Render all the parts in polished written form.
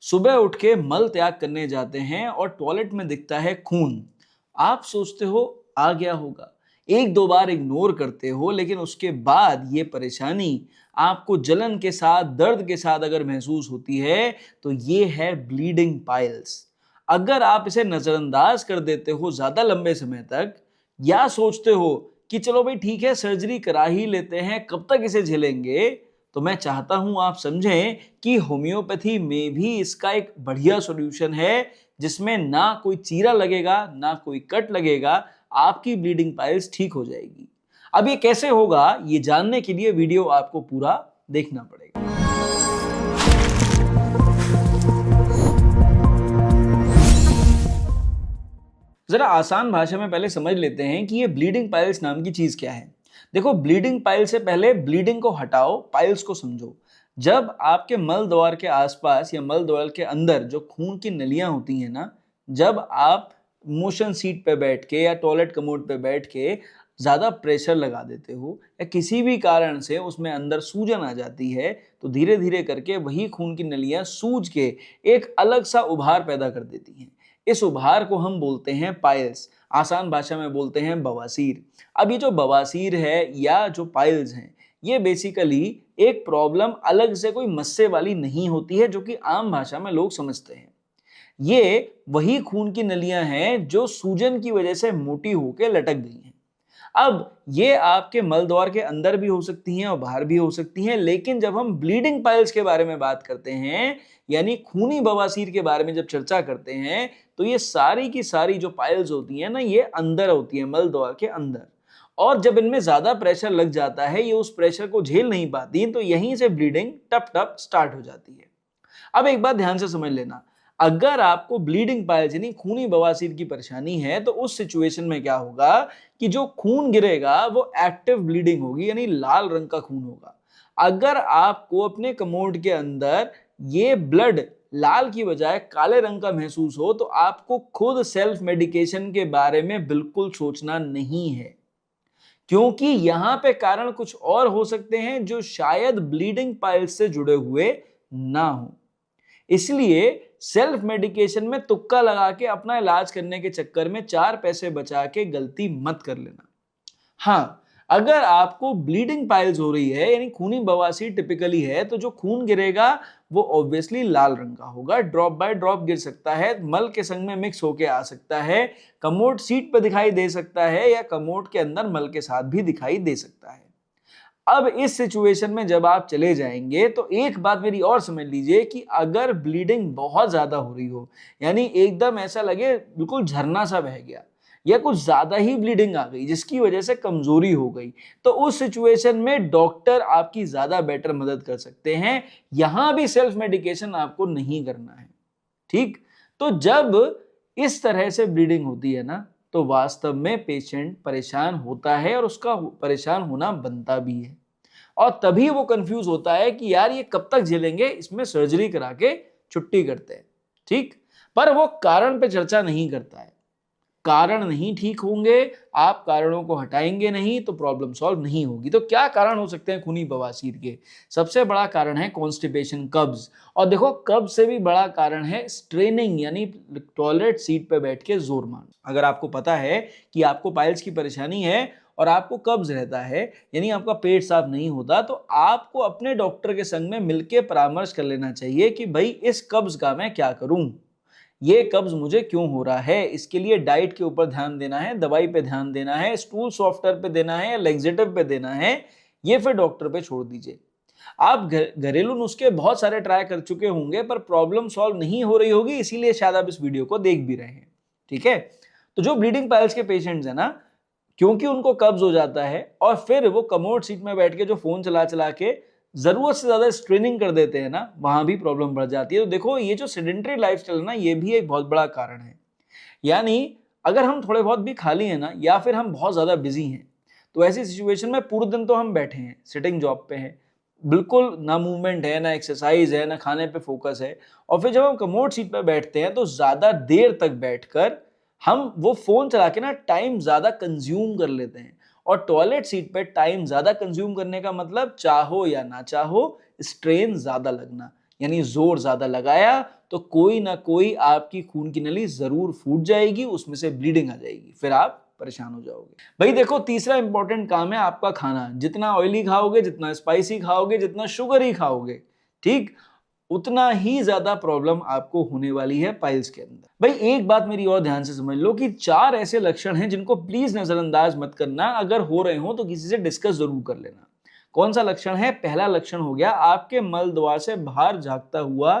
सुबह उठ के मल त्याग करने जाते हैं और टॉयलेट में दिखता है खून। आप सोचते हो आ गया होगा, एक दो बार इग्नोर करते हो, लेकिन उसके बाद ये परेशानी आपको जलन के साथ, दर्द के साथ अगर महसूस होती है तो ये है ब्लीडिंग पाइल्स। अगर आप इसे नजरअंदाज कर देते हो ज्यादा लंबे समय तक, या सोचते हो कि चलो भाई ठीक है सर्जरी करा ही लेते हैं, कब तक इसे झेलेंगे, तो मैं चाहता हूं आप समझें कि होम्योपैथी में भी इसका एक बढ़िया सॉल्यूशन है, जिसमें ना कोई चीरा लगेगा ना कोई कट लगेगा, आपकी ब्लीडिंग पाइल्स ठीक हो जाएगी। अब ये कैसे होगा, ये जानने के लिए वीडियो आपको पूरा देखना पड़ेगा। जरा आसान भाषा में पहले समझ लेते हैं कि ये ब्लीडिंग पाइल्स नाम की चीज क्या है। देखो, ब्लीडिंग पाइल से पहले ब्लीडिंग को हटाओ, पाइल्स को समझो। जब आपके मल द्वार के आसपास या मल द्वार के अंदर जो खून की नलियां होती हैं ना, जब आप मोशन सीट पे बैठ के या टॉयलेट कमोड पे बैठ के ज्यादा प्रेशर लगा देते हो या किसी भी कारण से उसमें अंदर सूजन आ जाती है, तो धीरे धीरे करके वही खून की नलियां सूज के एक अलग सा उभार पैदा कर देती हैं। इस उभार को हम बोलते हैं पाइल्स, आसान भाषा में बोलते हैं बवासीर। अब ये जो बवासीर है या जो पाइल्स हैं, ये बेसिकली एक प्रॉब्लम अलग से कोई मस्से वाली नहीं होती है, जो कि आम भाषा में लोग समझते हैं। ये वही खून की नलियां हैं जो सूजन की वजह से मोटी होकर लटक गई हैं। अब ये आपके मल द्वार के अंदर भी हो सकती हैं और बाहर भी हो सकती हैं, लेकिन जब हम ब्लीडिंग पाइल्स के बारे में बात करते हैं, यानी खूनी बवासीर के बारे में जब चर्चा करते हैं, तो ये सारी की सारी जो पाइल्स होती हैं ना, ये अंदर होती है, मल द्वार के अंदर। और जब इनमें ज्यादा प्रेशर लग जाता है, ये उस प्रेशर को झेल नहीं पाती, तो यहीं से ब्लीडिंग टप टप स्टार्ट हो जाती है। अब एक बात ध्यान से समझ लेना, अगर आपको ब्लीडिंग पाइल्स यानी खूनी बवासीर की परेशानी है, तो उस सिचुएशन में क्या होगा कि जो खून गिरेगा वो एक्टिव ब्लीडिंग होगी, यानी लाल रंग का खून होगा। अगर आपको अपने कमोड के अंदर ये ब्लड लाल की बजाय काले रंग का महसूस हो, तो आपको खुद सेल्फ मेडिकेशन के बारे में बिल्कुल सोचना नहीं है, क्योंकि यहां पे कारण कुछ और हो सकते हैं जो शायद ब्लीडिंग पाइल्स से जुड़े हुए ना हो। इसलिए सेल्फ मेडिकेशन में तुक्का लगा के अपना इलाज करने के चक्कर में 4 पैसे बचा के गलती मत कर लेना। हाँ, अगर आपको ब्लीडिंग पाइल्स हो रही है यानी खूनी बवासीर टिपिकली है, तो जो खून गिरेगा वो ऑब्वियसली लाल रंग का होगा, ड्रॉप बाय ड्रॉप गिर सकता है, मल के संग में मिक्स होके आ सकता है, कमोड सीट पर दिखाई दे सकता है या कमोड के अंदर मल के साथ भी दिखाई दे सकता है। अब इस सिचुएशन में जब आप चले जाएंगे, तो एक बात मेरी और समझ लीजिए कि अगर ब्लीडिंग बहुत ज्यादा हो रही हो, यानी एकदम ऐसा लगे बिल्कुल झरना सा बह गया, या कुछ ज्यादा ही ब्लीडिंग आ गई जिसकी वजह से कमजोरी हो गई, तो उस सिचुएशन में डॉक्टर आपकी ज्यादा बेटर मदद कर सकते हैं। यहां भी सेल्फ मेडिकेशन आपको नहीं करना है, ठीक। तो जब इस तरह से ब्लीडिंग होती है ना, तो वास्तव में पेशेंट परेशान होता है और उसका परेशान होना बनता भी है, और तभी वो कंफ्यूज होता है कि यार ये कब तक झेलेंगे, इसमें सर्जरी करा के छुट्टी करते हैं, ठीक। पर वो कारण पे चर्चा नहीं करता है। कारण नहीं ठीक होंगे, आप कारणों को हटाएंगे नहीं, तो प्रॉब्लम सॉल्व नहीं होगी। तो क्या कारण हो सकते हैं खूनी बवासीर के? सबसे बड़ा कारण है कॉन्स्टिपेशन, कब्ज। और देखो, कब्ज से भी बड़ा कारण है स्ट्रेनिंग, यानी टॉयलेट सीट पे बैठ के जोर मारना। अगर आपको पता है कि आपको पाइल्स की परेशानी है और आपको कब्ज रहता है, यानी आपका पेट साफ नहीं होता, तो आपको अपने डॉक्टर के संग में मिलकर परामर्श कर लेना चाहिए कि भाई इस कब्ज का मैं क्या करूं, ये कब्ज मुझे क्यों हो रहा है। इसके लिए डाइट के ऊपर ध्यान देना है, दवाई पे ध्यान देना है, स्टूल सॉफ्टवेयर पे देना है या लेक्सेटिव पे देना है, ये फिर डॉक्टर पे छोड़ दीजिए। आप घरेलू नुस्खे बहुत सारे ट्राई कर चुके होंगे, पर प्रॉब्लम सॉल्व नहीं हो रही होगी, इसीलिए शायद आप इस वीडियो को देख भी रहे हैं, ठीक है। तो जो ब्लीडिंग पाइल्स के पेशेंट्स हैं ना, क्योंकि उनको कब्ज हो जाता है और फिर वो कमोड सीट में बैठ के जो फोन चला चला के जरूरत से ज्यादा स्ट्रेनिंग कर देते हैं ना, वहां भी प्रॉब्लम बढ़ जाती है। तो देखो, ये जो सेडेंटरी लाइफस्टाइल है ना, ये भी एक बहुत बड़ा कारण है। यानी अगर हम थोड़े बहुत भी खाली हैं ना, या फिर हम बहुत ज्यादा बिजी हैं, तो ऐसी सिचुएशन में पूरे दिन तो हम बैठे हैं, सिटिंग जॉब पे हैं, बिल्कुल ना मूवमेंट है, ना एक्सरसाइज है, ना खाने पे फोकस है, और फिर जब हम कमोड सीट पे बैठते हैं, तो ज्यादा देर तक बैठकर हम वो फोन चला के ना टाइम ज्यादा कंज्यूम कर लेते हैं। और टॉयलेट सीट पे टाइम ज्यादा कंज्यूम करने का मतलब, चाहो या ना चाहो, स्ट्रेन ज्यादा लगना, यानी जोर ज्यादा लगाया तो कोई ना कोई आपकी खून की नली जरूर फूट जाएगी, उसमें से ब्लीडिंग आ जाएगी, फिर आप परेशान हो जाओगे। भाई देखो, तीसरा इंपॉर्टेंट काम है आपका खाना। जितना ऑयली खाओगे, जितना स्पाइसी खाओगे, जितना शुगर ही खाओगे, ठीक, उतना ही ज्यादा प्रॉब्लम आपको होने वाली है पाइल्स के अंदर। भाई एक बात मेरी और ध्यान से समझ लो कि 4 ऐसे लक्षण हैं जिनको प्लीज नजरअंदाज मत करना। अगर हो रहे हो तो किसी से डिस्कस जरूर कर लेना। कौन सा लक्षण है? पहला लक्षण हो गया आपके मल द्वार से बाहर झांकता हुआ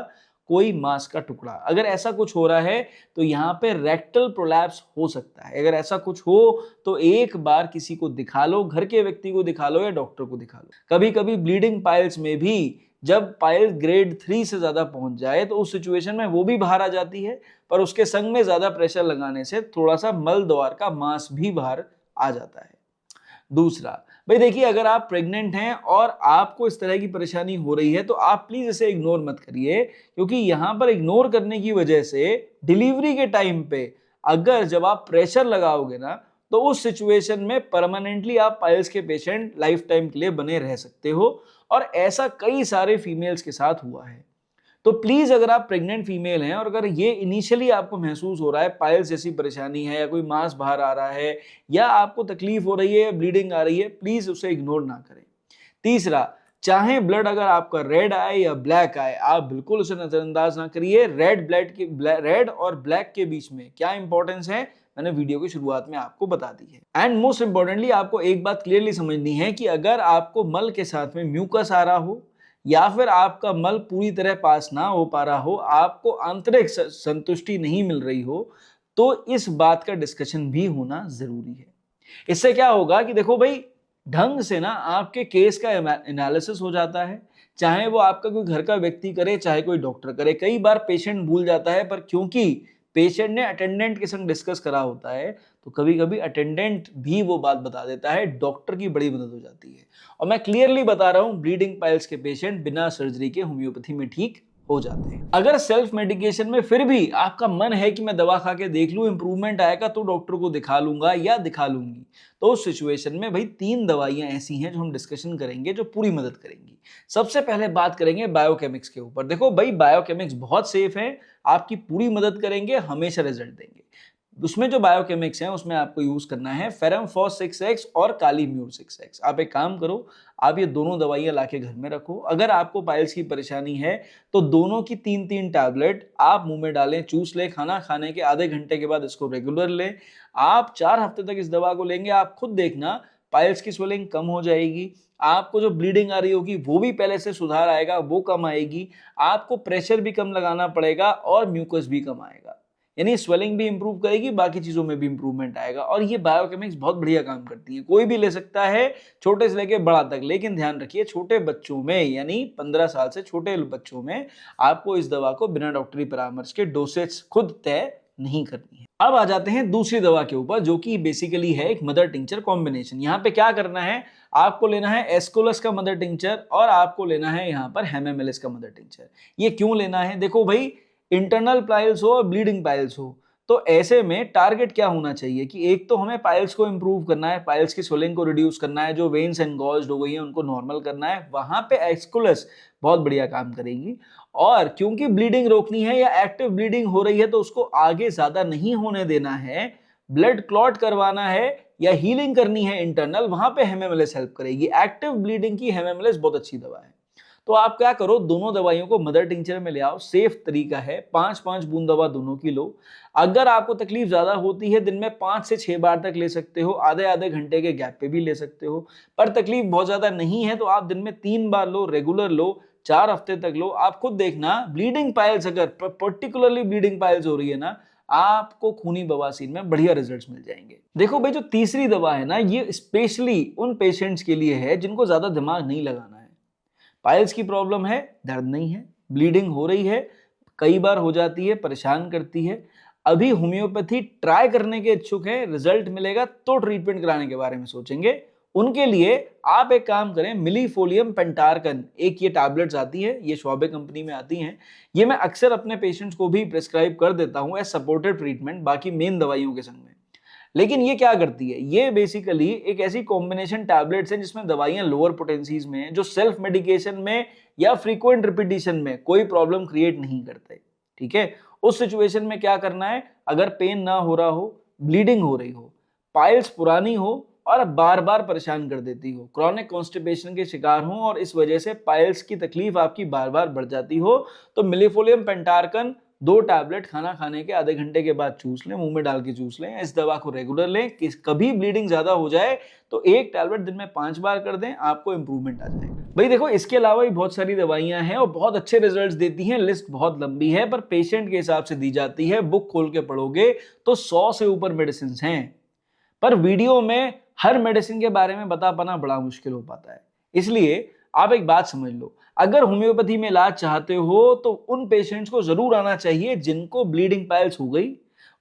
कोई मांस का टुकड़ा। अगर ऐसा कुछ हो रहा है तो यहाँ पे रेक्टल प्रोलैप्स हो सकता है। अगर ऐसा कुछ हो तो एक बार किसी को दिखा लो, घर के व्यक्ति को दिखा लो या डॉक्टर को दिखा लो। कभी कभी ब्लीडिंग पाइल्स में भी जब पाइल ग्रेड 3 से ज्यादा पहुंच जाए तो उस सिचुएशन में वो भी बाहर आ जाती है, पर उसके संग में ज्यादा प्रेशर लगाने से थोड़ा सा मल द्वार का मांस भी बाहर आ जाता है। दूसरा, भाई देखिए, अगर आप प्रेग्नेंट हैं और आपको इस तरह की परेशानी हो रही है तो आप प्लीज इसे इग्नोर मत करिए, क्योंकि यहां पर इग्नोर करने की वजह से डिलीवरी के टाइम पे अगर जब आप प्रेशर लगाओगे ना तो उस सिचुएशन में परमानेंटली आप पाइल्स के पेशेंट लाइफ टाइम के लिए बने रह सकते हो, और ऐसा कई सारे फीमेल्स के साथ हुआ है। तो प्लीज अगर आप प्रेग्नेंट फीमेल हैं और अगर ये इनिशियली आपको महसूस हो रहा है पाइल्स जैसी परेशानी है या कोई मांस बाहर आ रहा है या आपको तकलीफ हो रही है या ब्लीडिंग आ रही है, प्लीज उसे इग्नोर ना करें। तीसरा, चाहे ब्लड अगर आपका रेड आए या ब्लैक आए, आप बिल्कुल उसे नजरअंदाज ना करिए। रेड और ब्लैक के बीच में क्या इंपॉर्टेंस है मैंने वीडियो की शुरुआत में आपको बता दी है। एंड मोस्ट इंपॉर्टेंटली आपको एक बात क्लियरली समझनी है कि अगर आपको मल के साथ में म्यूकस आ रहा हो या फिर आपका मल पूरी तरह पास ना हो पा रहा हो, आपको आंतरिक संतुष्टि नहीं मिल रही हो, तो इस बात का डिस्कशन भी होना जरूरी है। इससे क्या होगा कि देखो भाई, ढंग से ना आपके केस का एनालिसिस हो जाता है, चाहे वो आपका कोई घर का व्यक्ति करे चाहे कोई डॉक्टर करे। कई बार पेशेंट भूल जाता है, पर क्योंकि पेशेंट ने अटेंडेंट के संग डिस्कस करा होता है तो कभी कभी अटेंडेंट भी वो बात बता देता है, डॉक्टर की बड़ी मदद हो जाती है। और मैं क्लियरली बता रहा हूं, ब्लीडिंग पाइल्स के पेशेंट बिना सर्जरी के होम्योपैथी में ठीक हो जाते हैं। अगर सेल्फ मेडिकेशन में फिर भी आपका मन है कि मैं दवा खा के देख लूं, इंप्रूवमेंट आएगा तो डॉक्टर को दिखा लूंगा या दिखा लूंगी, तो उस सिचुएशन में भाई 3 दवाइयां ऐसी हैं जो हम डिस्कशन करेंगे जो पूरी मदद करेंगी। सबसे पहले बात करेंगे बायोकेमिक्स के ऊपर। देखो भाई, बायोकेमिक्स बहुत सेफ है, आपकी पूरी मदद करेंगे, हमेशा रिजल्ट देंगे। उसमें जो बायोकेमिक्स हैं उसमें आपको यूज करना है फेरमफॉस 6x और कालीम्यूर 6x। आप एक काम करो, आप ये दोनों दवाइयां लाके घर में रखो। अगर आपको पाइल्स की परेशानी है तो दोनों की 3-3 टैबलेट आप मुंह में डालें, चूस लें, खाना खाने के आधे घंटे के बाद इसको रेगुलर लें। आप 4 हफ्ते तक इस दवा को लेंगे, आप खुद देखना पाइल्स की स्वेलिंग कम हो जाएगी, आपको जो ब्लीडिंग आ रही होगी वो भी पहले से सुधार आएगा, वो कम आएगी, आपको प्रेशर भी कम लगाना पड़ेगा और म्यूकस भी कम आएगा। यानी स्वेलिंग भी इंप्रूव करेगी, बाकी चीजों में भी इंप्रूवमेंट आएगा। और ये बायोकेमिक्स बहुत बढ़िया काम करती है, कोई भी ले सकता है, छोटे से लेके बड़ा तक। लेकिन ध्यान रखिए, छोटे बच्चों में यानी 15 साल से छोटे बच्चों में आपको इस दवा को बिना डॉक्टरी परामर्श के डोसेज खुद तय नहीं करनी है। अब आ जाते हैं दूसरी दवा के ऊपर, जो कि बेसिकली है एक मदर टिंचर कॉम्बिनेशन। यहाँ पे क्या करना है, आपको लेना है एस्कोलस का मदर टिंचर और आपको लेना है यहाँ पर हेमेमेलिस का मदर टिंचर। ये क्यों लेना है? देखो भाई, इंटरनल पाइल्स हो और ब्लीडिंग पाइल्स हो, तो ऐसे में टारगेट क्या होना चाहिए कि एक तो हमें पाइल्स को इंप्रूव करना है, पाइल्स की स्वेलिंग को रिड्यूस करना है, जो वेन्स एनगॉज्ड हो गई हैं उनको नॉर्मल करना है। वहां पे एस्कुलस बहुत बढ़िया काम करेगी। और क्योंकि ब्लीडिंग रोकनी है या एक्टिव ब्लीडिंग हो रही है तो उसको आगे ज्यादा नहीं होने देना है, ब्लड क्लॉट करवाना है या हीलिंग करनी है इंटरनल, वहां पे हेमेमेलिस हेल्प करेगी। एक्टिव ब्लीडिंग की हेमेमेलिस बहुत अच्छी दवा है। तो आप क्या करो, दोनों दवाइयों को मदर टिंचर में ले आओ। सेफ तरीका है, 5-5 बूंद दवा दोनों की लो। अगर आपको तकलीफ ज्यादा होती है, दिन में 5 से 6 बार तक ले सकते हो, आधे आधे घंटे के गैप पे भी ले सकते हो। पर तकलीफ बहुत ज्यादा नहीं है तो आप दिन में 3 बार लो, रेगुलर लो, 4 हफ्ते तक लो। आप खुद देखना, ब्लीडिंग पाइल्स अगर पर्टिकुलरली ब्लीडिंग पाइल्स हो रही है ना, आपको खूनी बवासीर में बढ़िया रिजल्ट्स मिल जाएंगे। देखो भाई, जो तीसरी दवा है ना, ये स्पेशली उन पेशेंट्स के लिए है जिनको ज्यादा दिमाग नहीं लगाना है। पाइल्स की प्रॉब्लम है, दर्द नहीं है, ब्लीडिंग हो रही है, कई बार हो जाती है, परेशान करती है, अभी होम्योपैथी ट्राई करने के इच्छुक है, रिजल्ट मिलेगा तो ट्रीटमेंट कराने के बारे में सोचेंगे। उनके लिए आप एक काम करें, मिलीफोलियम पेंटारकन, एक ये टैबलेट्स आती है, ये शॉबे कंपनी में आती हैं। ये मैं अक्सर अपने पेशेंट्स को भी प्रिस्क्राइब कर देता हूं एज सपोर्टेड ट्रीटमेंट बाकी मेन दवाइयों के संग में। लेकिन ये क्या करती है, ये बेसिकली एक ऐसी कॉम्बिनेशन टैबलेट्स है जिसमें दवाइयां लोअर पोटेंसीज में हैं, जो सेल्फ मेडिकेशन में या फ्रीक्वेंट रिपीटिशन में कोई प्रॉब्लम क्रिएट नहीं करते। ठीक है, उस सिचुएशन में क्या करना है, अगर पेन ना हो रहा हो, ब्लीडिंग हो रही हो, पाइल्स पुरानी हो और बार बार परेशान कर देती हो, क्रॉनिक कॉन्स्टिपेशन के शिकार हो और इस वजह से पाइल्स की तकलीफ आपकी बार बार बढ़ जाती हो, तो मिलीफोलियम पेंटार्कन 2 टैबलेट खाना खाने के आधे घंटे के बाद चूस लें, मुंह में डाल के चूस लें। इस दवा को रेगुलर लें कि कभी ब्लीडिंग ज्यादा हो जाए तो 1 टैबलेट दिन में 5 बार कर दें, आपको इंप्रूवमेंट आ जाएगा। भाई देखो, इसके अलावा भी बहुत सारी दवाइयां हैं और बहुत अच्छे रिजल्ट्स देती हैं। लिस्ट बहुत लंबी है पर पेशेंट के हिसाब से दी जाती है। बुक खोल के पढ़ोगे तो 100 से ऊपर मेडिसिन हैं, पर वीडियो में हर मेडिसिन के बारे में बता पाना बड़ा मुश्किल हो पाता है। इसलिए आप एक बात समझ लो, अगर होम्योपैथी में इलाज चाहते हो तो उन पेशेंट्स को जरूर आना चाहिए जिनको ब्लीडिंग पाइल्स हो गई,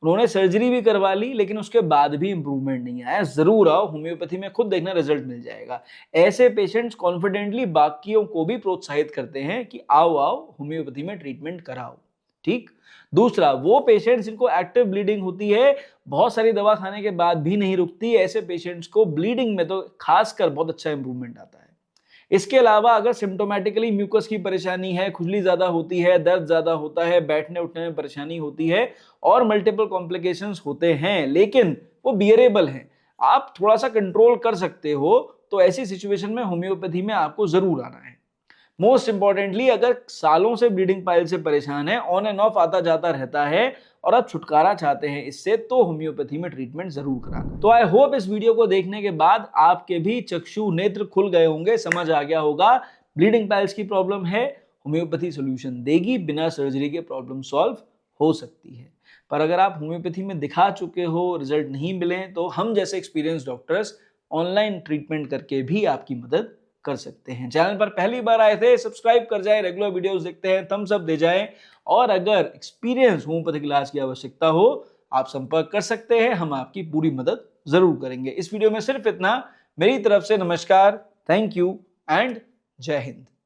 उन्होंने सर्जरी भी करवा ली लेकिन उसके बाद भी इंप्रूवमेंट नहीं आया। जरूर आओ, होम्योपैथी में खुद देखना रिजल्ट मिल जाएगा। ऐसे पेशेंट्स कॉन्फिडेंटली बाकियों को भी प्रोत्साहित करते हैं कि आओ आओ होम्योपैथी में ट्रीटमेंट कराओ। ठीक, दूसरा, वो पेशेंट्स जिनको एक्टिव ब्लीडिंग होती है, बहुत सारी दवा खाने के बाद भी नहीं रुकती, ऐसे पेशेंट्स को ब्लीडिंग में तो खासकर बहुत अच्छा इंप्रूवमेंट आता है। इसके अलावा अगर सिम्टोमेटिकली म्यूकस की परेशानी है, खुजली ज्यादा होती है, दर्द ज्यादा होता है, बैठने उठने में परेशानी होती है और मल्टीपल कॉम्प्लिकेशंस होते हैं लेकिन वो बियरेबल हैं, आप थोड़ा सा कंट्रोल कर सकते हो, तो ऐसी सिचुएशन में होम्योपैथी में आपको जरूर आना है। मोस्ट इंपॉर्टेंटली, अगर सालों से ब्लीडिंग पाइल से परेशान है, ऑन एंड ऑफ आता जाता रहता है और आप छुटकारा चाहते हैं इससे, तो होम्योपैथी में ट्रीटमेंट जरूर कराना। तो आई होप इस वीडियो को देखने के बाद आपके भी चक्षु नेत्र खुल गए होंगे, समझ आ गया होगा ब्लीडिंग पाइल्स की प्रॉब्लम है, होम्योपैथी सोल्यूशन देगी, बिना सर्जरी के प्रॉब्लम सॉल्व हो सकती है। पर अगर आप होम्योपैथी में दिखा चुके हो, रिजल्ट नहीं मिले, तो हम जैसे एक्सपीरियंस डॉक्टर्स ऑनलाइन ट्रीटमेंट करके भी आपकी मदद कर सकते हैं। चैनल पर पहली बार आए थे, सब्सक्राइब कर जाएं, रेगुलर वीडियोस देखते हैं, थम्स अप दे जाएं, और अगर एक्सपीरियंस होम्योपैथिक इलाज की आवश्यकता हो, आप संपर्क कर सकते हैं, हम आपकी पूरी मदद जरूर करेंगे। इस वीडियो में सिर्फ इतना। मेरी तरफ से नमस्कार, थैंक यू एंड जय हिंद।